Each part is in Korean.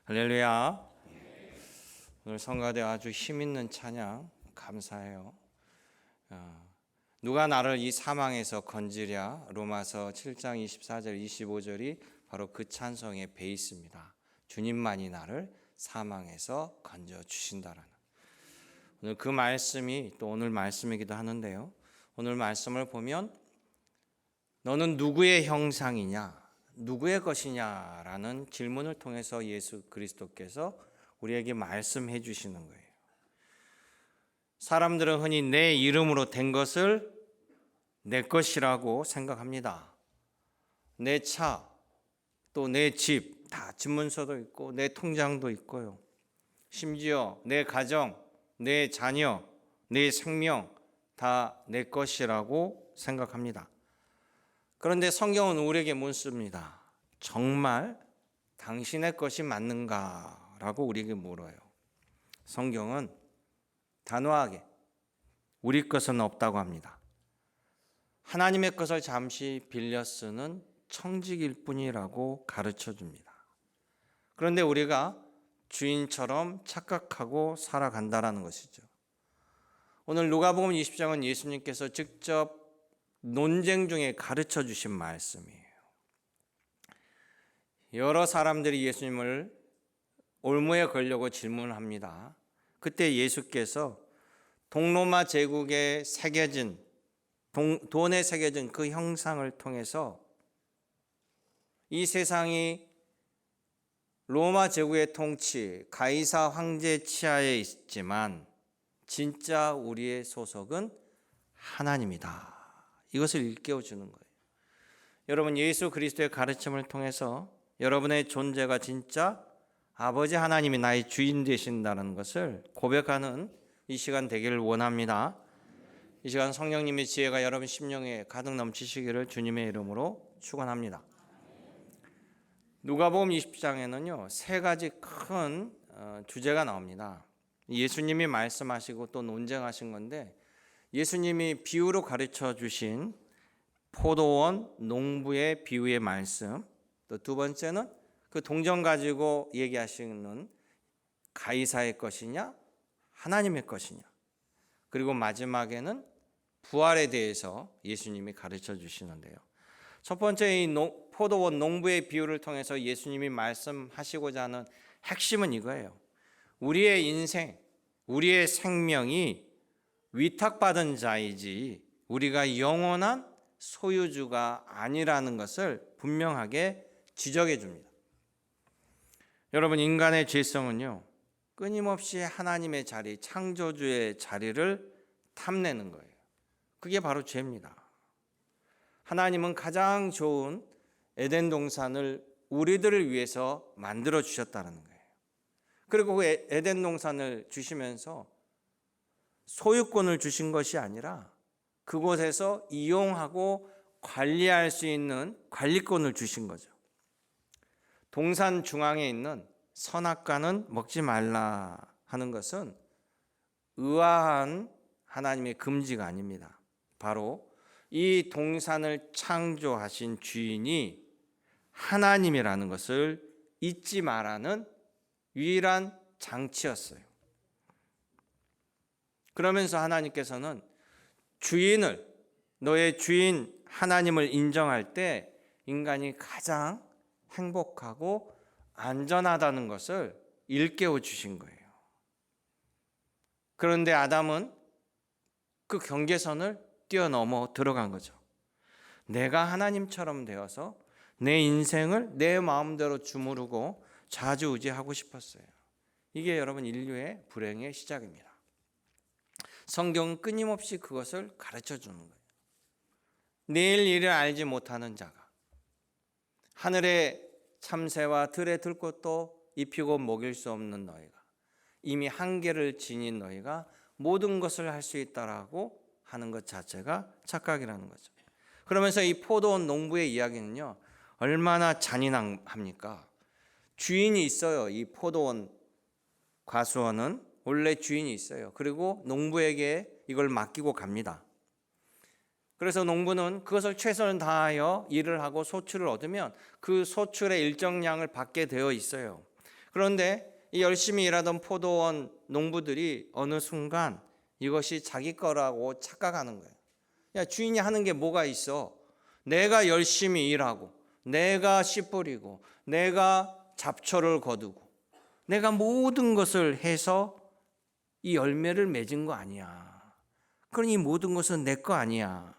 할렐루야. 오늘 성가대 아주 힘있는 찬양 감사해요. 누가 나를 이 사망에서 건지랴. 로마서 7장 24절 25절이 바로 그 찬송의 베이스입니다. 주님만이 나를 사망에서 건져주신다라는 오늘 그 말씀이 또 오늘 말씀이기도 하는데요. 오늘 말씀을 보면 너는 누구의 형상이냐? 누구의 것이냐라는 질문을 통해서 예수 그리스도께서 우리에게 말씀해 주시는 거예요. 사람들은 흔히 내 이름으로 된 것을 내 것이라고 생각합니다. 내 차, 또 내 집, 다 집문서도 있고 내 통장도 있고요. 심지어 내 가정, 내 자녀, 내 생명 다 내 것이라고 생각합니다. 그런데 성경은 우리에게 묻습니다. 정말 당신의 것이 맞는가? 라고 우리에게 물어요. 성경은 단호하게 우리 것은 없다고 합니다. 하나님의 것을 잠시 빌려 쓰는 청지기일 뿐이라고 가르쳐 줍니다. 그런데 우리가 주인처럼 착각하고 살아간다는 것이죠. 오늘 누가복음 20장은 예수님께서 직접 논쟁 중에 가르쳐 주신 말씀이에요. 여러 사람들이 예수님을 올무에 걸려고 질문합니다. 그때 예수께서 동로마 제국에 새겨진 돈에 새겨진 그 형상을 통해서 이 세상이 로마 제국의 통치, 가이사 황제 치하에 있지만 진짜 우리의 소속은 하나님이다. 이것을 일깨워 주는 거예요. 여러분, 예수 그리스도의 가르침을 통해서 여러분의 존재가 진짜 아버지 하나님이 나의 주인 되신다는 것을 고백하는 이 시간 되기를 원합니다. 이 시간 성령님의 지혜가 여러분 심령에 가득 넘치시기를 주님의 이름으로 축원합니다. 누가복음 20장에는요, 세 가지 큰 주제가 나옵니다. 예수님이 말씀하시고 또 논쟁하신 건데, 예수님이 비유로 가르쳐 주신 포도원 농부의 비유의 말씀, 또 두 번째는 그 동전 가지고 얘기하시는 가이사의 것이냐 하나님의 것이냐, 그리고 마지막에는 부활에 대해서 예수님이 가르쳐 주시는데요. 첫 번째 이 포도원 농부의 비유를 통해서 예수님이 말씀하시고자 하는 핵심은 이거예요. 우리의 인생, 우리의 생명이 위탁받은 자이지 우리가 영원한 소유주가 아니라는 것을 분명하게 지적해 줍니다. 여러분, 인간의 죄성은요, 끊임없이 하나님의 자리, 창조주의 자리를 탐내는 거예요. 그게 바로 죄입니다. 하나님은 가장 좋은 에덴 동산을 우리들을 위해서 만들어 주셨다는 거예요. 그리고 그 에덴 동산을 주시면서 소유권을 주신 것이 아니라 그곳에서 이용하고 관리할 수 있는 관리권을 주신 거죠. 동산 중앙에 있는 선악과는 먹지 말라 하는 것은 의아한 하나님의 금지가 아닙니다. 바로 이 동산을 창조하신 주인이 하나님이라는 것을 잊지 말라는 유일한 장치였어요. 그러면서 하나님께서는 주인을, 너의 주인 하나님을 인정할 때 인간이 가장 행복하고 안전하다는 것을 일깨워 주신 거예요. 그런데 아담은 그 경계선을 뛰어넘어 들어간 거죠. 내가 하나님처럼 되어서 내 인생을 내 마음대로 주무르고 좌지우지하고 싶었어요. 이게 여러분 인류의 불행의 시작입니다. 성경은 끊임없이 그것을 가르쳐 주는 거예요. 내일 일을 알지 못하는 자가, 하늘의 참새와 들에 들꽃도 입히고 먹일 수 없는 너희가, 이미 한계를 지닌 너희가 모든 것을 할 수 있다라고 하는 것 자체가 착각이라는 거죠. 그러면서 이 포도원 농부의 이야기는요, 얼마나 잔인합니까? 주인이 있어요. 이 포도원 과수원은 원래 주인이 있어요. 그리고 농부에게 이걸 맡기고 갑니다. 그래서 농부는 그것을 최선을 다하여 일을 하고 소출을 얻으면 그 소출의 일정량을 받게 되어 있어요. 그런데 이 열심히 일하던 포도원 농부들이 어느 순간 이것이 자기 거라고 착각하는 거예요. 야, 주인이 하는 게 뭐가 있어? 내가 열심히 일하고, 내가 씨 뿌리고, 내가 잡초를 거두고, 내가 모든 것을 해서 이 열매를 맺은 거 아니야. 그러니 모든 것은 내 거 아니야.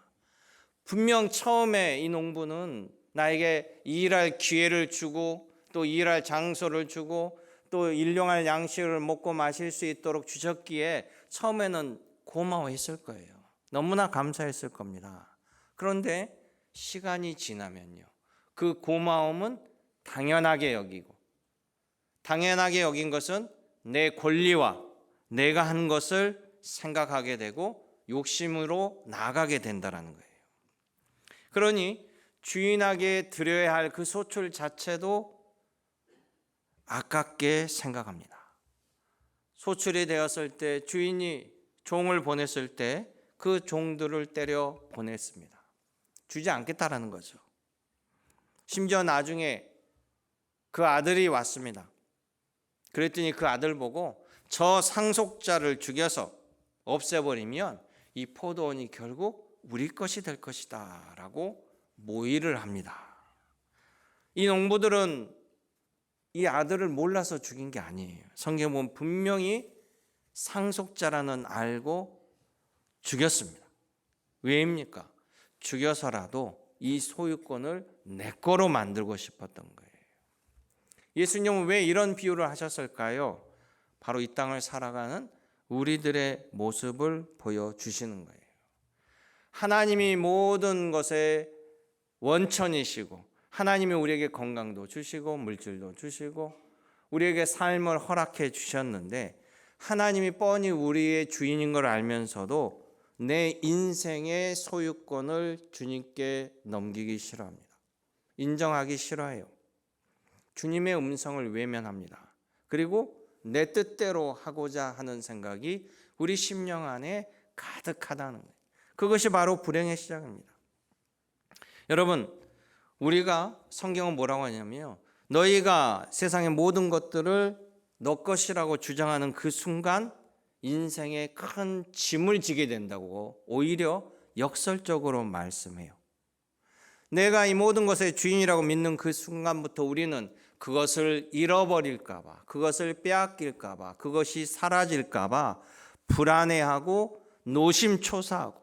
분명 처음에 이 농부는 나에게 일할 기회를 주고 또 일할 장소를 주고 또 일용할 양식을 먹고 마실 수 있도록 주셨기에 처음에는 고마워했을 거예요. 너무나 감사했을 겁니다. 그런데 시간이 지나면요, 그 고마움은 당연하게 여기고, 당연하게 여긴 것은 내 권리와 내가 한 것을 생각하게 되고 욕심으로 나아가게 된다는 거예요. 그러니 주인에게 드려야 할 그 소출 자체도 아깝게 생각합니다. 소출이 되었을 때 주인이 종을 보냈을 때 그 종들을 때려 보냈습니다. 주지 않겠다라는 거죠. 심지어 나중에 그 아들이 왔습니다. 그랬더니 그 아들 보고 저 상속자를 죽여서 없애버리면 이 포도원이 결국 우리 것이 될 것이다 라고 모의를 합니다. 이 농부들은 이 아들을 몰라서 죽인 게 아니에요. 성경에 보면 분명히 상속자라는 알고 죽였습니다. 왜입니까? 죽여서라도 이 소유권을 내 거로 만들고 싶었던 거예요. 예수님은 왜 이런 비유를 하셨을까요? 바로 이 땅을 살아가는 우리들의 모습을 보여주시는 거예요. 하나님이 모든 것의 원천이시고, 하나님이 우리에게 건강도 주시고 물질도 주시고 우리에게 삶을 허락해 주셨는데, 하나님이 뻔히 우리의 주인인 걸 알면서도 내 인생의 소유권을 주님께 넘기기 싫어합니다. 인정하기 싫어해요. 주님의 음성을 외면합니다. 그리고 내 뜻대로 하고자 하는 생각이 우리 심령 안에 가득하다는 거예요. 그것이 바로 불행의 시작입니다. 여러분, 우리가 성경은 뭐라고 하냐면요, 너희가 세상의 모든 것들을 너 것이라고 주장하는 그 순간 인생에 큰 짐을 지게 된다고 오히려 역설적으로 말씀해요. 내가 이 모든 것의 주인이라고 믿는 그 순간부터 우리는 그것을 잃어버릴까 봐, 그것을 빼앗길까 봐, 그것이 사라질까 봐 불안해하고 노심초사하고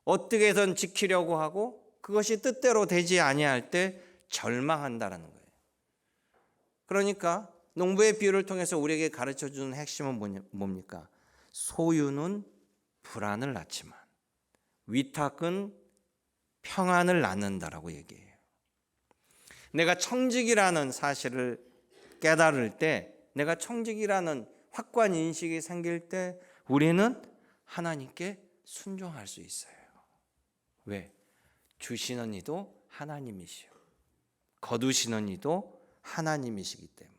어떻게든 지키려고 하고 그것이 뜻대로 되지 아니할 때 절망한다는 거예요. 그러니까 농부의 비유를 통해서 우리에게 가르쳐주는 핵심은 뭡니까? 소유는 불안을 낳지만 위탁은 평안을 낳는다라고 얘기해요. 내가 청직이라는 사실을 깨달을 때, 내가 청직이라는 확고한 인식이 생길 때 우리는 하나님께 순종할 수 있어요. 왜? 주시는 이도 하나님이시오. 거두시는 이도 하나님이시기 때문에.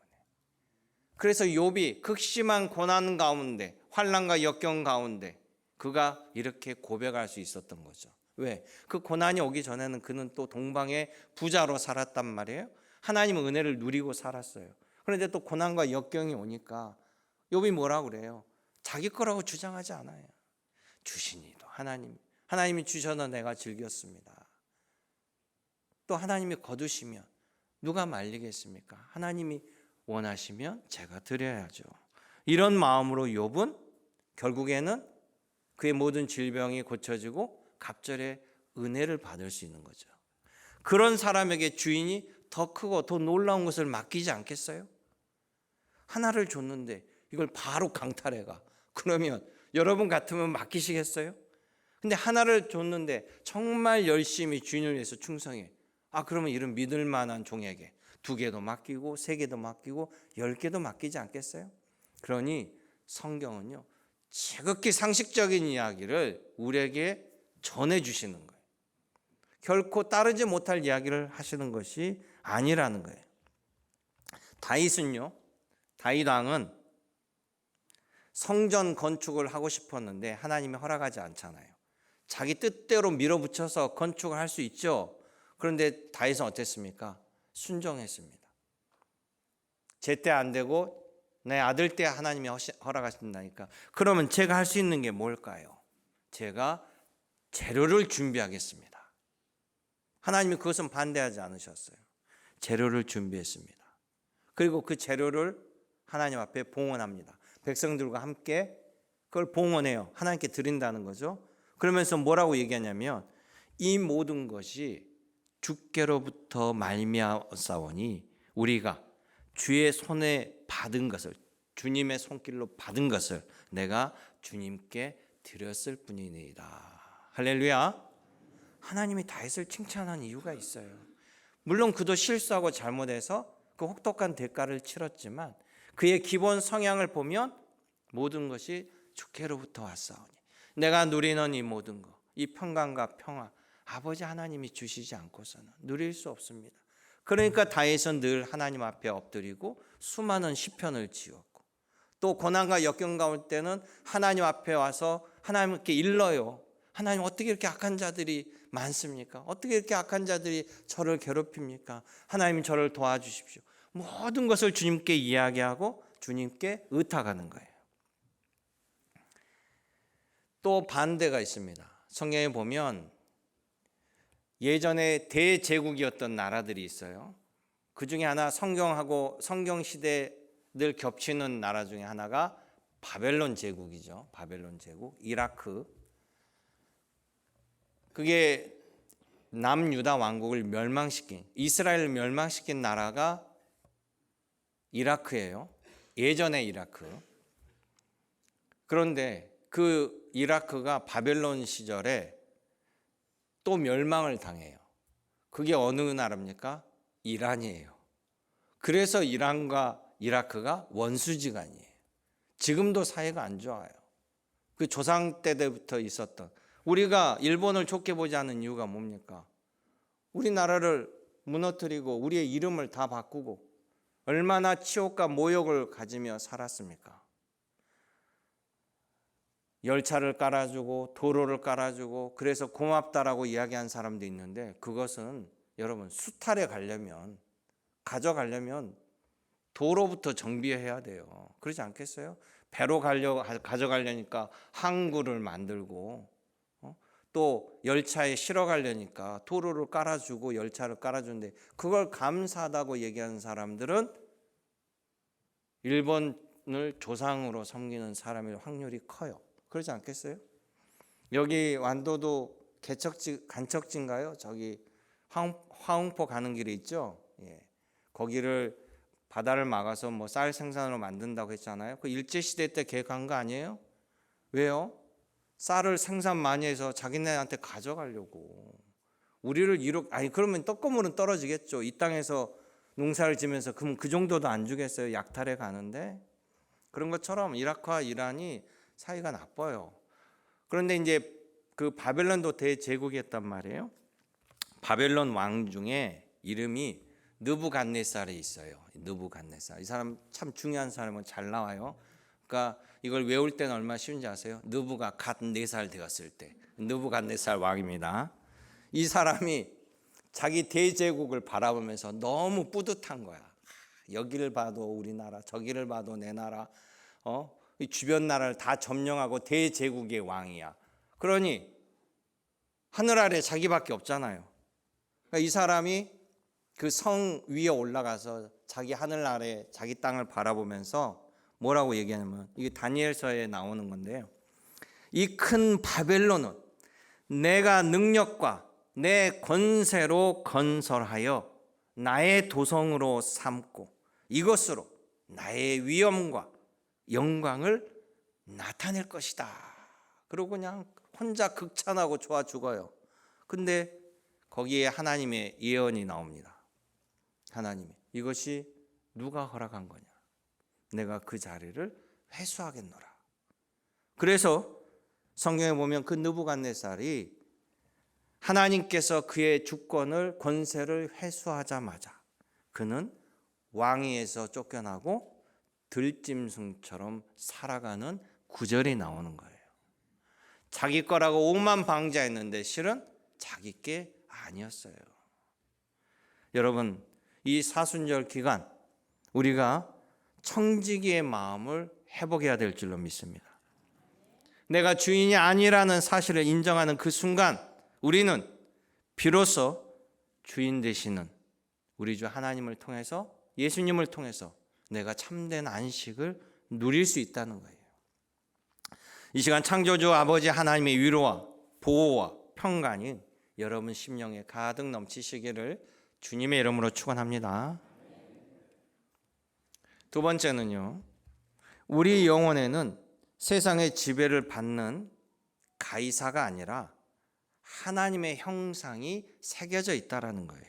그래서 욥이 극심한 고난 가운데, 환난과 역경 가운데 그가 이렇게 고백할 수 있었던 거죠. 왜? 그 고난이 오기 전에는 그는 또 동방의 부자로 살았단 말이에요. 하나님의 은혜를 누리고 살았어요. 그런데 또 고난과 역경이 오니까 욥이 뭐라고 그래요? 자기 거라고 주장하지 않아요. 주시니도 하나님이 주셔서 내가 즐겼습니다. 또 하나님이 거두시면 누가 말리겠습니까? 하나님이 원하시면 제가 드려야죠. 이런 마음으로 욥은 결국에는 그의 모든 질병이 고쳐지고 갑절의 은혜를 받을 수 있는 거죠. 그런 사람에게 주인이 더 크고 더 놀라운 것을 맡기지 않겠어요? 하나를 줬는데 이걸 바로 강탈해가. 그러면 여러분 같으면 맡기시겠어요? 근데 하나를 줬는데 정말 열심히 주인을 위해서 충성해. 그러면 이런 믿을 만한 종에게 2개도 맡기고 3개도 맡기고 10개도 맡기지 않겠어요? 그러니 성경은요, 지극히 상식적인 이야기를 우리에게 전해주시는 거예요. 결코 따르지 못할 이야기를 하시는 것이 아니라는 거예요. 다윗 왕은 성전 건축을 하고 싶었는데 하나님이 허락하지 않잖아요. 자기 뜻대로 밀어붙여서 건축을 할 수 있죠. 그런데 다윗은 어땠습니까? 순종했습니다. 제때 안 되고 내 아들 때 하나님이 허락하신다니까. 그러면 제가 할 수 있는 게 뭘까요? 제가 재료를 준비하겠습니다. 하나님이 그것은 반대하지 않으셨어요. 재료를 준비했습니다. 그리고 그 재료를 하나님 앞에 봉헌합니다. 백성들과 함께 그걸 봉헌해요. 하나님께 드린다는 거죠. 그러면서 뭐라고 얘기하냐면 이 모든 것이 주께로부터 말미암았사오니 우리가 주의 손에 받은 것을, 주님의 손길로 받은 것을 내가 주님께 드렸을 뿐이니이다. 할렐루야. 하나님이 다윗을 칭찬한 이유가 있어요. 물론 그도 실수하고 잘못해서 그 혹독한 대가를 치렀지만 그의 기본 성향을 보면 모든 것이 주께로부터 왔사오니 내가 누리는 이 모든 것, 이 평강과 평화, 아버지 하나님이 주시지 않고서는 누릴 수 없습니다. 그러니까 다윗은 늘 하나님 앞에 엎드리고 수많은 시편을 지었고 또 고난과 역경 가운데 때는 하나님 앞에 와서 하나님께 일러요. 하나님, 어떻게 이렇게 악한 자들이 많습니까? 어떻게 이렇게 악한 자들이 저를 괴롭힙니까? 하나님, 저를 도와주십시오. 모든 것을 주님께 이야기하고 주님께 의탁하는 거예요. 또 반대가 있습니다. 성경에 보면 예전에 대제국이었던 나라들이 있어요. 그 중에 하나, 성경하고 성경 시대 늘 겹치는 나라 중에 하나가 바벨론 제국이죠. 바벨론 제국, 이라크. 그게 남유다 왕국을 멸망시킨, 이스라엘을 멸망시킨 나라가 이라크예요. 예전의 이라크. 그런데 그 이라크가 바벨론 시절에 또 멸망을 당해요. 그게 어느 나라입니까? 이란이에요. 그래서 이란과 이라크가 원수지간이에요. 지금도 사이가 안 좋아요. 그 조상 때부터 있었던, 우리가 일본을 좋게 보지 않는 이유가 뭡니까? 우리나라를 무너뜨리고 우리의 이름을 다 바꾸고 얼마나 치욕과 모욕을 가지며 살았습니까? 열차를 깔아주고 도로를 깔아주고 그래서 고맙다라고 이야기한 사람도 있는데 그것은 여러분, 수탈에 가려면, 가져가려면 도로부터 정비해야 돼요. 그렇지 않겠어요? 배로 가져가려니까 항구를 만들고 또 열차에 실어 가려니까 도로를 깔아주고 열차를 깔아주는데 그걸 감사하다고 얘기하는 사람들은 일본을 조상으로 섬기는 사람일 확률이 커요. 그렇지 않겠어요? 여기 완도도 간척지인가요? 저기 화웅포 가는 길에 있죠. 예. 거기를 바다를 막아서 뭐 쌀 생산으로 만든다고 했잖아요. 그 일제 시대 때 계획한 거 아니에요? 왜요? 쌀을 생산 많이 해서 자기네한테 가져가려고. 우리를 그러면 떡고물은 떨어지겠죠. 이 땅에서 농사를 지면서 그럼 그 정도도 안 주겠어요? 약탈해 가는데. 그런 것처럼 이라크와 이란이 사이가 나빠요. 그런데 이제 그 바벨론도 대제국이었단 말이에요. 바벨론 왕 중에 이름이 느부갓네살이 있어요. 느부갓네살. 이 사람 참 중요한 사람은 잘 나와요. 그러니까 이걸 외울 때는 얼마나 쉬운지 아세요? 느부가 갓 4살 되었을 때. 느부갓네살 왕입니다. 이 사람이 자기 대제국을 바라보면서 너무 뿌듯한 거야. 여기를 봐도 우리나라, 저기를 봐도 내 나라, 이 주변 나라를 다 점령하고 대제국의 왕이야. 그러니 하늘 아래 자기밖에 없잖아요. 그러니까 이 사람이 그 성 위에 올라가서 자기 하늘 아래 자기 땅을 바라보면서 뭐라고 얘기하냐면, 이게 다니엘서에 나오는 건데요. 이 큰 바벨론은 내가 능력과 내 권세로 건설하여 나의 도성으로 삼고 이것으로 나의 위엄과 영광을 나타낼 것이다. 그러고 그냥 혼자 극찬하고 좋아 죽어요. 근데 거기에 하나님의 예언이 나옵니다. 하나님이, 이것이 누가 허락한 거냐? 내가 그 자리를 회수하겠노라. 그래서 성경에 보면 그 느부갓네살이 하나님께서 그의 주권을, 권세를 회수하자마자 그는 왕위에서 쫓겨나고 들짐승처럼 살아가는 구절이 나오는 거예요. 자기 거라고 오만 방자했는데 실은 자기 게 아니었어요. 여러분, 이 사순절 기간 우리가 청지기의 마음을 회복해야 될 줄로 믿습니다. 내가 주인이 아니라는 사실을 인정하는 그 순간 우리는 비로소 주인 되시는 우리 주 하나님을 통해서, 예수님을 통해서 내가 참된 안식을 누릴 수 있다는 거예요. 이 시간 창조주 아버지 하나님의 위로와 보호와 평강이 여러분 심령에 가득 넘치시기를 주님의 이름으로 축원합니다. 두 번째는요, 우리 영혼에는 세상의 지배를 받는 가이사가 아니라 하나님의 형상이 새겨져 있다라는 거예요.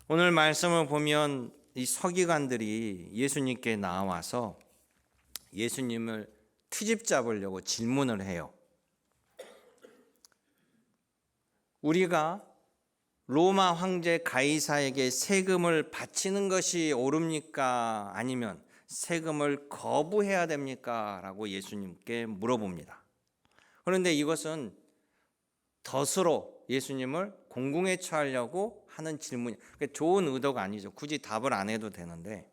오늘 말씀을 보면 이 서기관들이 예수님께 나와서 예수님을 트집 잡으려고 질문을 해요. 우리가 로마 황제 가이사에게 세금을 바치는 것이 옳습니까? 아니면 세금을 거부해야 됩니까? 라고 예수님께 물어봅니다. 그런데 이것은 덫으로 예수님을 공궁에 처하려고 하는 질문이, 좋은 의도가 아니죠. 굳이 답을 안 해도 되는데,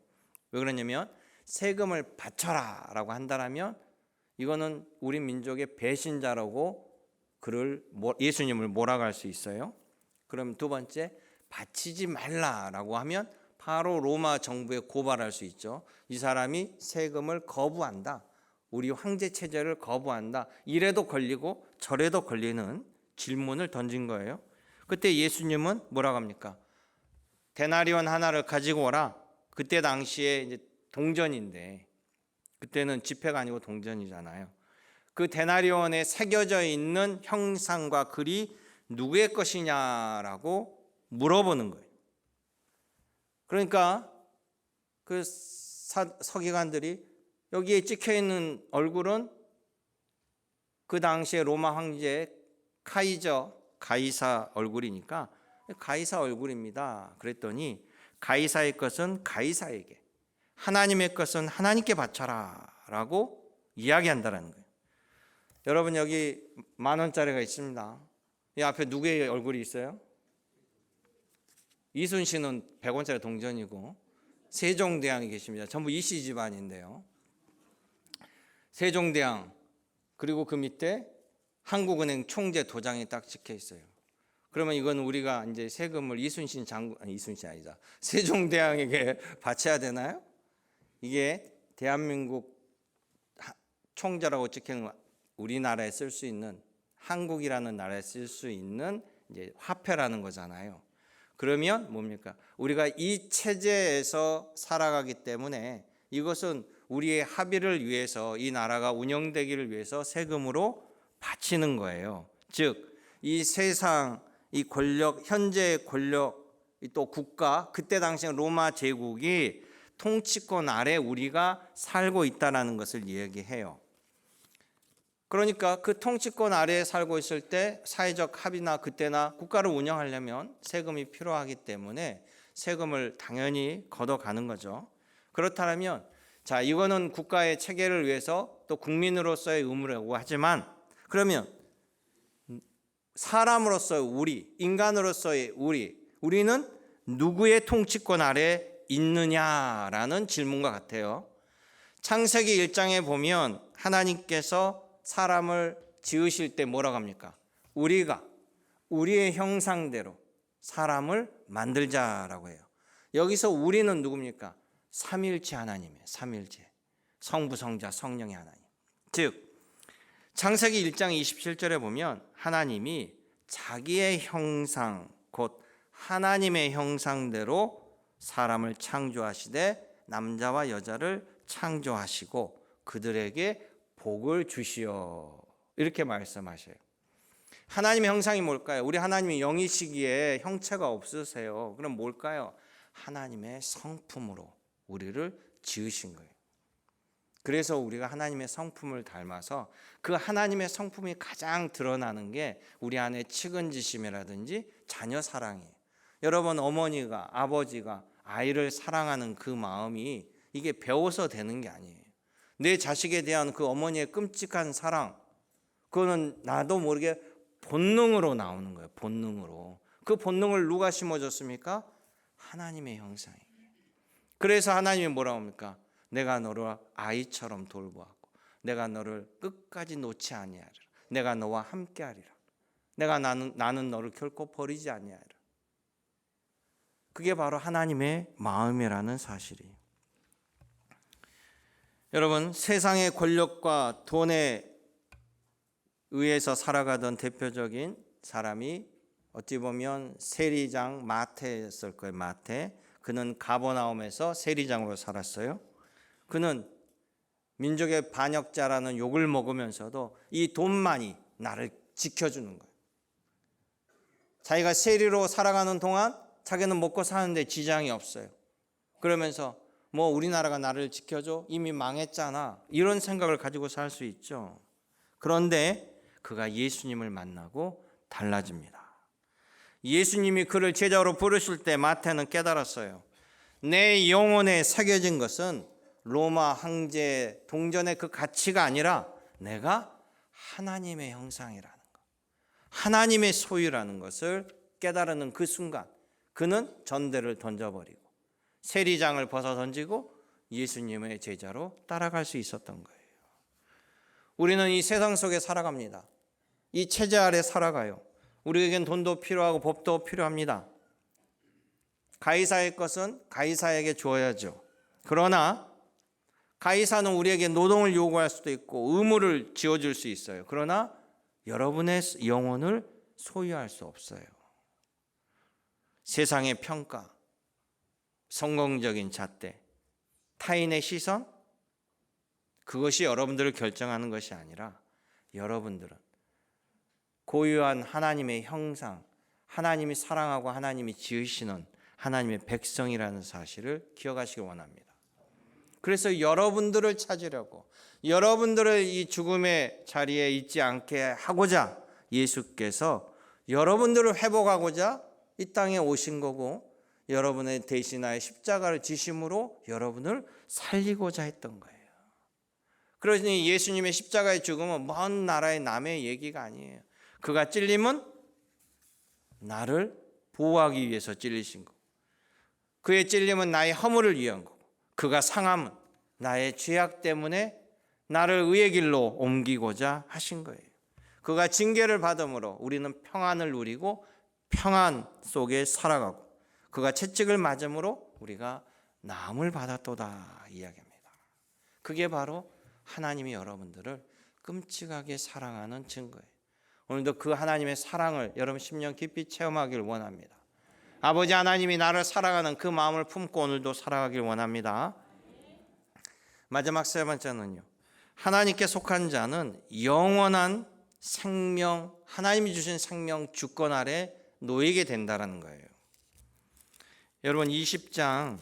왜 그러냐면 세금을 바쳐라 라고 한다면 이거는 우리 민족의 배신자라고 예수님을 몰아갈 수 있어요. 그럼 두 번째, 바치지 말라라고 하면 바로 로마 정부에 고발할 수 있죠. 이 사람이 세금을 거부한다, 우리 황제 체제를 거부한다, 이래도 걸리고 저래도 걸리는 질문을 던진 거예요. 그때 예수님은 뭐라고 합니까? 데나리온 하나를 가지고 오라. 그때 당시에 이제 동전인데, 그때는 지폐가 아니고 동전이잖아요. 그 데나리온에 새겨져 있는 형상과 글이 누구의 것이냐라고 물어보는 거예요. 그러니까 그 서기관들이 여기에 찍혀 있는 얼굴은 그 당시에 로마 황제 가이사 얼굴이니까 가이사 얼굴입니다. 그랬더니 가이사의 것은 가이사에게, 하나님의 것은 하나님께 바쳐라 라고 이야기한다는 거예요. 여러분, 여기 10,000원짜리가 있습니다. 이 앞에 누구의 얼굴이 있어요? 이순신은 100원짜리 동전이고, 세종대왕이 계십니다. 전부 이씨 집안인데요. 세종대왕, 그리고 그 밑에 한국은행 총재 도장이 딱 찍혀 있어요. 그러면 이건 우리가 이제 세금을 이순신 아니다, 세종대왕에게 바쳐야 되나요? 이게 대한민국 총재라고 찍혀 있는, 우리나라에 쓸 수 있는, 한국이라는 나라에 쓸 수 있는 이제 화폐라는 거잖아요. 그러면 뭡니까? 우리가 이 체제에서 살아가기 때문에 이것은 우리의 합의를 위해서, 이 나라가 운영되기를 위해서 세금으로 바치는 거예요. 즉, 이 세상, 이 권력, 현재의 권력, 또 국가, 그때 당시 로마 제국이 통치권 아래 우리가 살고 있다는 것을 이야기해요. 그러니까 그 통치권 아래에 살고 있을 때 사회적 합의나 그때나 국가를 운영하려면 세금이 필요하기 때문에 세금을 당연히 걷어가는 거죠. 그렇다면 자, 이거는 국가의 체계를 위해서 또 국민으로서의 의무라고 하지만, 그러면 사람으로서의 우리, 인간으로서의 우리는 누구의 통치권 아래 있느냐라는 질문과 같아요. 창세기 1장에 보면 하나님께서 사람을 지으실 때 뭐라고 합니까? 우리가 우리의 형상대로 사람을 만들자라고 해요. 여기서 우리는 누굽니까? 삼일체 하나님이에요. 삼일체, 성부, 성자, 성령의 하나님. 즉 창세기 1장 27절에 보면 하나님이 자기의 형상, 곧 하나님의 형상대로 사람을 창조하시되 남자와 여자를 창조하시고 그들에게 복을 주시어, 이렇게 말씀하셔요. 하나님의 형상이 뭘까요? 우리 하나님이 영이시기에 형체가 없으세요. 그럼 뭘까요? 하나님의 성품으로 우리를 지으신 거예요. 그래서 우리가 하나님의 성품을 닮아서 그 하나님의 성품이 가장 드러나는 게 우리 안에 측은지심이라든지 자녀 사랑이에요. 여러분, 어머니가, 아버지가 아이를 사랑하는 그 마음이 이게 배워서 되는 게 아니에요. 내 자식에 대한 그 어머니의 끔찍한 사랑, 그거는 나도 모르게 본능으로 나오는 거예요. 본능으로. 그 본능을 누가 심어줬습니까? 하나님의 형상이에요. 그래서 하나님이 뭐라고 합니까? 내가 너를 아이처럼 돌보았고 내가 너를 끝까지 놓지 아니하리라. 내가 너와 함께하리라. 나는 너를 결코 버리지 아니하리라. 그게 바로 하나님의 마음이라는 사실이에요. 여러분, 세상의 권력과 돈에 의해서 살아가던 대표적인 사람이 어찌 보면 세리장 마태였을 거예요. 마태. 그는 가버나움에서 세리장으로 살았어요. 그는 민족의 반역자라는 욕을 먹으면서도 이 돈만이 나를 지켜주는 거예요. 자기가 세리로 살아가는 동안 자기는 먹고 사는데 지장이 없어요. 그러면서 뭐 우리나라가 나를 지켜줘? 이미 망했잖아. 이런 생각을 가지고 살 수 있죠. 그런데 그가 예수님을 만나고 달라집니다. 예수님이 그를 제자로 부르실 때 마태는 깨달았어요. 내 영혼에 새겨진 것은 로마 황제 동전의 그 가치가 아니라 내가 하나님의 형상이라는 것, 하나님의 소유라는 것을 깨달은 그 순간 그는 전대를 던져버리고 세리장을 벗어 던지고 예수님의 제자로 따라갈 수 있었던 거예요. 우리는 이 세상 속에 살아갑니다. 이 체제 아래 살아가요. 우리에겐 돈도 필요하고 법도 필요합니다. 가이사의 것은 가이사에게 주어야죠. 그러나 가이사는 우리에게 노동을 요구할 수도 있고 의무를 지어줄 수 있어요. 그러나 여러분의 영혼을 소유할 수 없어요. 세상의 평가, 성공적인 잣대, 타인의 시선, 그것이 여러분들을 결정하는 것이 아니라 여러분들은 고유한 하나님의 형상, 하나님이 사랑하고 하나님이 지으시는 하나님의 백성이라는 사실을 기억하시기 원합니다. 그래서 여러분들을 찾으려고, 여러분들을 이 죽음의 자리에 있지 않게 하고자 예수께서 여러분들을 회복하고자 이 땅에 오신 거고, 여러분의 대신하여 십자가를 지심으로 여러분을 살리고자 했던 거예요. 그러니 예수님의 십자가의 죽음은 먼 나라의 남의 얘기가 아니에요. 그가 찔림은 나를 보호하기 위해서 찔리신 거고, 그의 찔림은 나의 허물을 위한 거고, 그가 상함은 나의 죄악 때문에 나를 의의 길로 옮기고자 하신 거예요. 그가 징계를 받음으로 우리는 평안을 누리고 평안 속에 살아가고, 그가 채찍을 맞음으로 우리가 나음을 받았도다 이야기합니다. 그게 바로 하나님이 여러분들을 끔찍하게 사랑하는 증거예요. 오늘도 그 하나님의 사랑을 여러분 심령 깊이 체험하길 원합니다. 아버지 하나님이 나를 사랑하는 그 마음을 품고 오늘도 살아가길 원합니다. 마지막 세 번째는요, 하나님께 속한 자는 영원한 생명, 하나님이 주신 생명 주권 아래 놓이게 된다는 거예요. 여러분 20장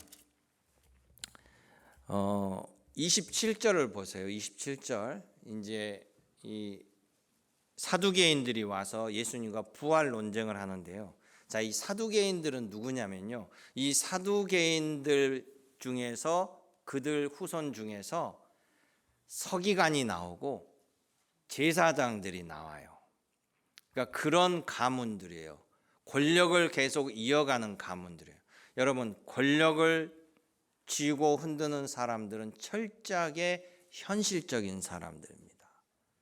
27절을 보세요. 27절. 이제 이 사두개인들이 와서 예수님과 부활 논쟁을 하는데요. 자, 이 사두개인들은 누구냐면요, 이 사두개인들 중에서 그들 후손 중에서 서기관이 나오고 제사장들이 나와요. 그러니까 그런 가문들이에요. 권력을 계속 이어가는 가문들이에요. 여러분, 권력을 쥐고 흔드는 사람들은 철저하게 현실적인 사람들입니다.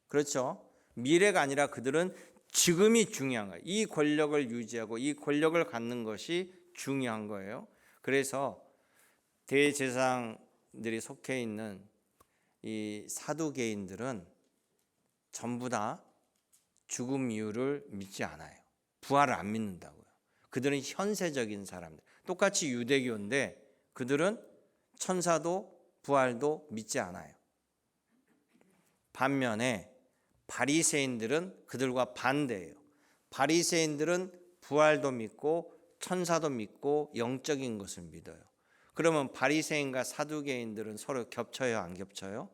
그렇죠? 미래가 아니라 그들은 지금이 중요한 거예요. 이 권력을 유지하고 이 권력을 갖는 것이 중요한 거예요. 그래서 대제사장들이 속해 있는 이 사두개인들은 전부 다 죽음 이유를 믿지 않아요. 부활을 안 믿는다고요. 그들은 현세적인 사람들. 똑같이 유대교인데 그들은 천사도 부활도 믿지 않아요. 반면에 바리새인들은 그들과 반대예요. 바리새인들은 부활도 믿고 천사도 믿고 영적인 것을 믿어요. 그러면 바리새인과 사두개인들은 서로 겹쳐요, 안 겹쳐요?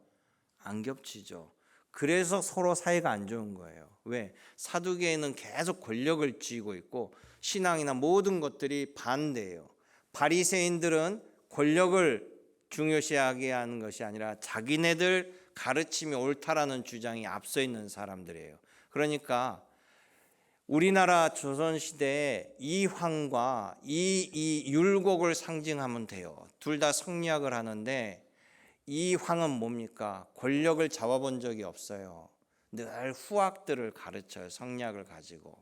안 겹치죠. 그래서 서로 사이가 안 좋은 거예요. 왜? 사두개인은 계속 권력을 쥐고 있고 신앙이나 모든 것들이 반대예요. 바리새인들은 권력을 중요시하게 하는 것이 아니라 자기네들 가르침이 옳다라는 주장이 앞서 있는 사람들이에요. 그러니까 우리나라 조선시대에 이 황과 이 율곡을 상징하면 돼요. 둘 다 성리학을 하는데 이 황은 뭡니까? 권력을 잡아본 적이 없어요. 늘 후학들을 가르쳐요. 성리학을 가지고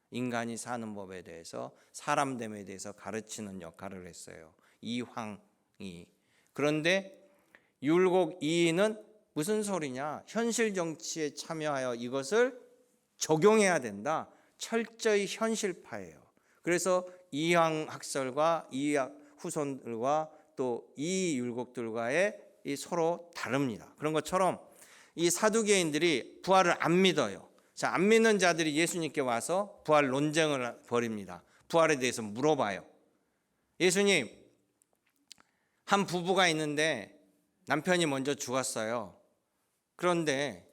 인간이 사는 법에 대해서, 사람됨에 대해서 가르치는 역할을 했어요, 이 황이. 그런데 율곡 이인은 무슨 소리냐? 현실 정치에 참여하여 이것을 적용해야 된다. 철저히 현실파예요. 그래서 이황 학설과 이 후손들과 또 이 율곡들과의 이 서로 다릅니다. 그런 것처럼 이 사두개인들이 부활을 안 믿어요. 자, 안 믿는 자들이 예수님께 와서 부활 논쟁을 벌입니다. 부활에 대해서 물어봐요. 예수님, 한 부부가 있는데 남편이 먼저 죽었어요. 그런데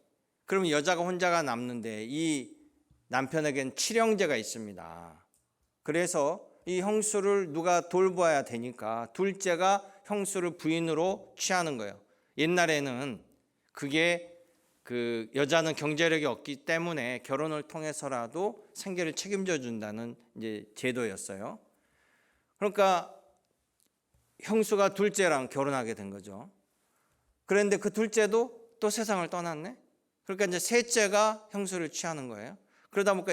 그러면 여자가 혼자가 남는데 이 남편에겐 칠형제가 있습니다. 그래서 이 형수를 누가 돌봐야 되니까 둘째가 형수를 부인으로 취하는 거예요. 옛날에는 그게 그 여자는 경제력이 없기 때문에 결혼을 통해서라도 생계를 책임져 준다는 이제 제도였어요. 그러니까 형수가 둘째랑 결혼하게 된 거죠. 그런데 그 둘째도 또 세상을 떠났네. 그러니까 이제 셋째가 형수를 취하는 거예요. 그러다 보니까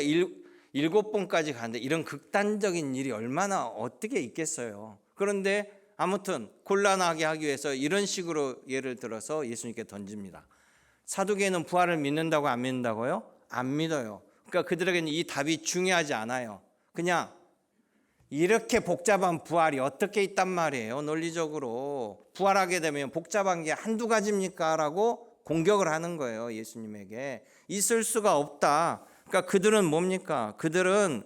7번까지 가는데 이런 극단적인 일이 얼마나 어떻게 있겠어요. 그런데 아무튼 곤란하게 하기 위해서 이런 식으로 예를 들어서 예수님께 던집니다. 사두개인은 부활을 믿는다고 안 믿는다고요? 안 믿어요. 그러니까 그들에게는 이 답이 중요하지 않아요. 그냥 이렇게 복잡한 부활이 어떻게 있단 말이에요. 논리적으로 부활하게 되면 복잡한 게 한두 가지입니까? 라고 공격을 하는 거예요. 예수님에게. 있을 수가 없다. 그러니까 그들은 뭡니까? 그들은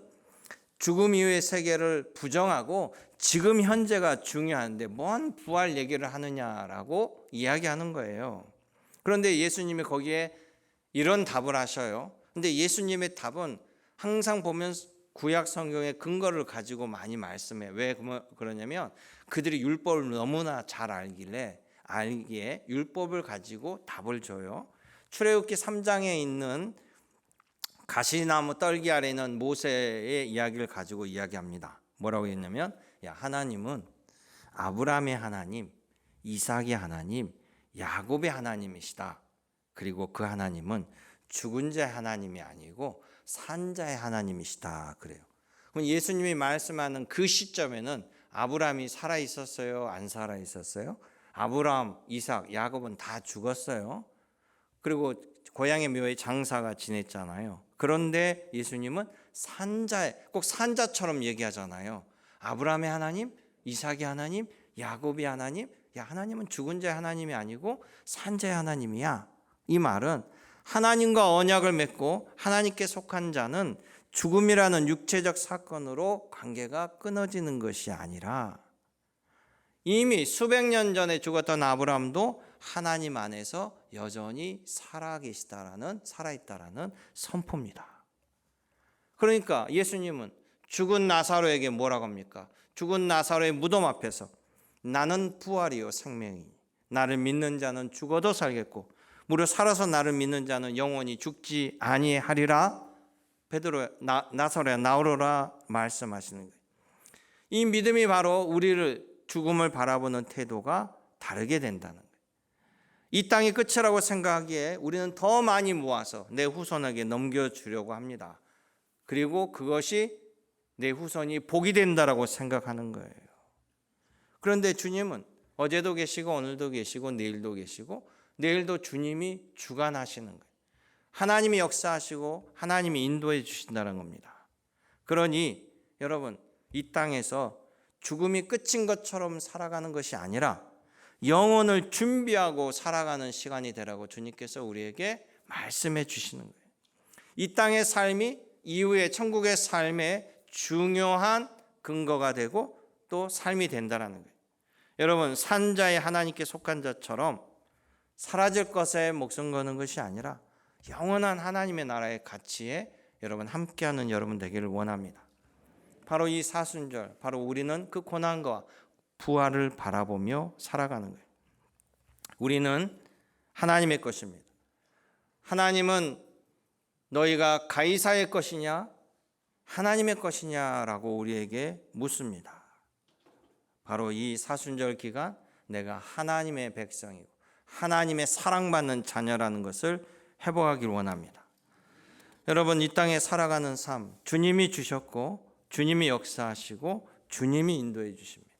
죽음 이후의 세계를 부정하고 지금 현재가 중요한데 뭔 부활 얘기를 하느냐라고 이야기하는 거예요. 그런데 예수님이 거기에 이런 답을 하셔요. 근데 예수님의 답은 항상 보면 구약 성경의 근거를 가지고 많이 말씀해. 왜 그러냐면 그들이 율법을 너무나 잘 알기에 율법을 가지고 답을 줘요. 출애굽기 3장에 있는 가시나무 떨기 아래 있는 모세의 이야기를 가지고 이야기합니다. 뭐라고 했냐면, 야, 하나님은 아브라함의 하나님, 이삭의 하나님, 야곱의 하나님이시다. 그리고 그 하나님은 죽은 자의 하나님이 아니고 산 자의 하나님이시다. 그래요. 그럼 예수님이 말씀하는 그 시점에는 아브라함이 살아 있었어요? 안 살아 있었어요? 아브라함, 이삭, 야곱은 다 죽었어요. 그리고 고향의 묘에 장사가 지냈잖아요. 그런데 예수님은 꼭 산자처럼 얘기하잖아요. 아브라함의 하나님, 이삭의 하나님, 야곱의 하나님. 야, 하나님은 죽은 자의 하나님이 아니고 산자의 하나님이야. 이 말은 하나님과 언약을 맺고 하나님께 속한 자는 죽음이라는 육체적 사건으로 관계가 끊어지는 것이 아니라 이미 수백 년 전에 죽었던 아브라함도 하나님 안에서 여전히 살아있다라는 선포입니다. 그러니까 예수님은 죽은 나사로에게 뭐라고 합니까? 죽은 나사로의 무덤 앞에서 나는 부활이요 생명이니 나를 믿는 자는 죽어도 살겠고 무려 살아서 나를 믿는 자는 영원히 죽지 아니하리라. 베드로 나사로야 나오라 말씀하시는 거예요. 이 믿음이 바로 우리를 죽음을 바라보는 태도가 다르게 된다는 거예요. 이 땅이 끝이라고 생각하기에 우리는 더 많이 모아서 내 후손에게 넘겨주려고 합니다. 그리고 그것이 내 후손이 복이 된다라고 생각하는 거예요. 그런데 주님은 어제도 계시고 오늘도 계시고 내일도 계시고 내일도 주님이 주관하시는 거예요. 하나님이 역사하시고 하나님이 인도해 주신다는 겁니다. 그러니 여러분 이 땅에서 죽음이 끝인 것처럼 살아가는 것이 아니라 영혼을 준비하고 살아가는 시간이 되라고 주님께서 우리에게 말씀해 주시는 거예요. 이 땅의 삶이 이후의 천국의 삶의 중요한 근거가 되고 또 삶이 된다는 거예요. 여러분 산자의 하나님께 속한 자처럼 사라질 것에 목숨 거는 것이 아니라 영원한 하나님의 나라의 가치에 여러분 함께하는 여러분 되기를 원합니다. 바로 이 사순절, 바로 우리는 그 고난과 부활을 바라보며 살아가는 거예요. 우리는 하나님의 것입니다. 하나님은 너희가 가이사의 것이냐 하나님의 것이냐라고 우리에게 묻습니다. 바로 이 사순절 기간 내가 하나님의 백성이고 하나님의 사랑받는 자녀라는 것을 회복하길 원합니다. 여러분, 이 땅에 살아가는 삶 주님이 주셨고 주님이 역사하시고 주님이 인도해 주십니다.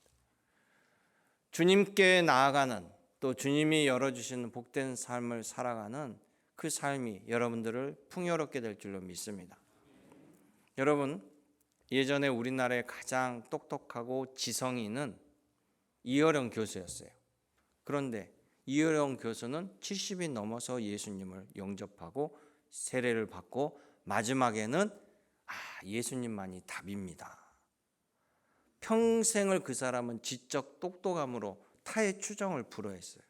주님께 나아가는, 또 주님이 열어주시는 복된 삶을 살아가는 그 삶이 여러분들을 풍요롭게 될 줄로 믿습니다. 여러분, 예전에 우리나라의 가장 똑똑하고 지성이 있는 이어령 교수였어요. 그런데 이어령 교수는 70이 넘어서 예수님을 영접하고 세례를 받고 마지막에는 예수님만이 답입니다. 평생을 그 사람은 지적 똑똑함으로 타의 추정을 불허했어요.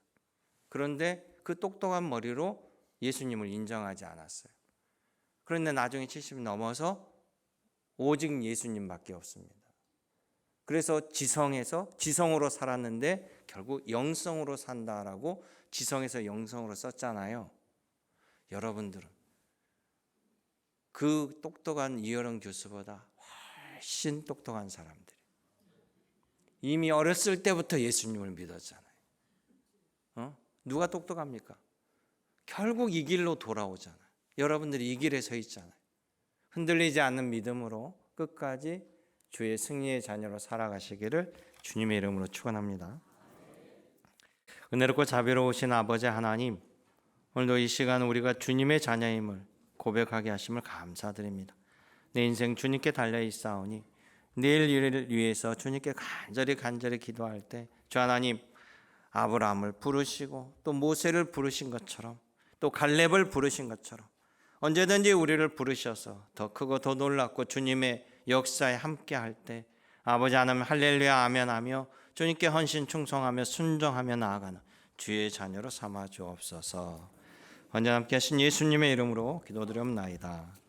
그런데 그 똑똑한 머리로 예수님을 인정하지 않았어요. 그런데 나중에 70이 넘어서 오직 예수님밖에 없습니다. 그래서 지성으로 살았는데 결국 영성으로 산다라고 지성에서 영성으로 썼잖아요. 여러분들은 그 똑똑한 이어령 교수보다 훨씬 똑똑한 사람들이 이미 어렸을 때부터 예수님을 믿었잖아요. 누가 똑똑합니까? 결국 이 길로 돌아오잖아요. 여러분들이 이 길에 서 있잖아요. 흔들리지 않는 믿음으로 끝까지 주의 승리의 자녀로 살아가시기를 주님의 이름으로 축원합니다. 은혜롭고 자비로우신 아버지 하나님, 오늘도 이 시간 우리가 주님의 자녀임을 고백하게 하심을 감사드립니다. 내 인생 주님께 달려있사오니 내일 일을 위해서 주님께 간절히 기도할 때 주 하나님, 아브라함을 부르시고 또 모세를 부르신 것처럼 또 갈렙을 부르신 것처럼 언제든지 우리를 부르셔서 더 크고 더 놀랍고 주님의 역사에 함께 할 때 아버지 하나님 할렐루야 아멘 하며 주님께 헌신 충성하며 순종하며 나아가는 주의 자녀로 삼아 주옵소서. 언제나 함께 하신 예수님의 이름으로 기도드리옵나이다.